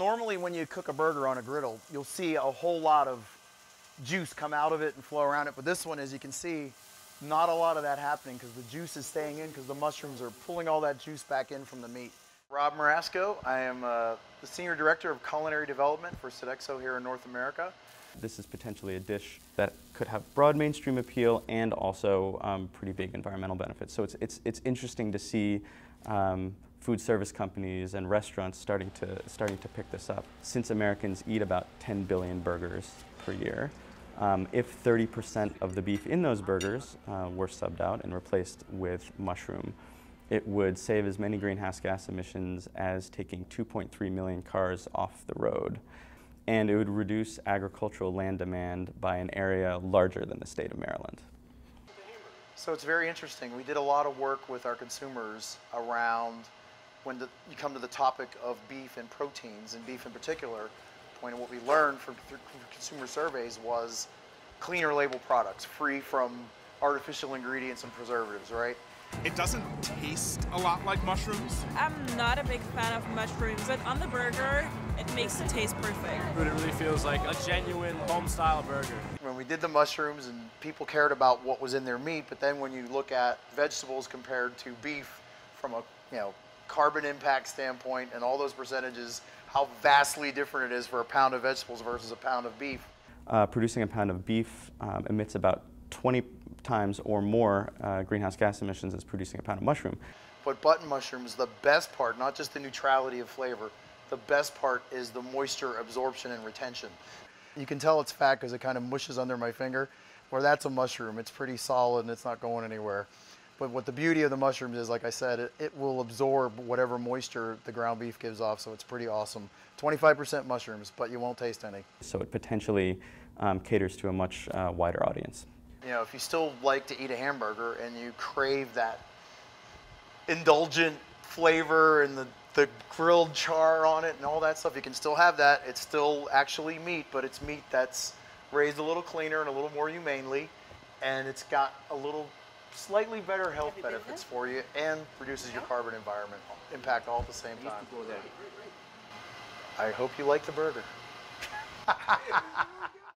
Normally when you cook a burger on a griddle, you'll see a whole lot of juice come out of it and flow around it. But this one, as you can see, not a lot of that happening because the juice is staying in because the mushrooms are pulling all that juice back in from the meat. Rob Marasco, I am the Senior Director of Culinary Development for Sodexo here in North America. This is potentially a dish that could have broad mainstream appeal and also pretty big environmental benefits. So it's interesting to see food service companies and restaurants starting to pick this up. Since Americans eat about 10 billion burgers per year, if 30% of the beef in those burgers were subbed out and replaced with mushroom, it would save as many greenhouse gas emissions as taking 2.3 million cars off the road. And it would reduce agricultural land demand by an area larger than the state of Maryland. So it's very interesting. We did a lot of work with our consumers around when you come to the topic of beef and proteins, and beef in particular. Point of what we learned from consumer surveys was cleaner label products, free from artificial ingredients and preservatives, right? It doesn't taste a lot like mushrooms. I'm not a big fan of mushrooms, but on the burger, it makes the taste perfect. It really feels like a genuine home-style burger. When we did the mushrooms, and people cared about what was in their meat, but then when you look at vegetables compared to beef from a carbon impact standpoint and all those percentages, how vastly different it is for a pound of vegetables versus a pound of beef. Producing a pound of beef emits about 20 times or more greenhouse gas emissions as producing a pound of mushroom. But button mushrooms, the best part, not just the neutrality of flavor, the best part is the moisture absorption and retention. You can tell it's fat because it kind of mushes under my finger, where that's a mushroom. It's pretty solid and it's not going anywhere. But what the beauty of the mushrooms is, like I said, it will absorb whatever moisture the ground beef gives off, so it's pretty awesome. 25% mushrooms, but you won't taste any. So it potentially caters to a much wider audience. You know, if you still like to eat a hamburger and you crave that indulgent flavor and the grilled char on it and all that stuff, you can still have that. It's still actually meat, but it's meat that's raised a little cleaner and a little more humanely, and it's got a little slightly better health benefits for you and reduces your carbon environment impact all at the same time. I hope you like the burger.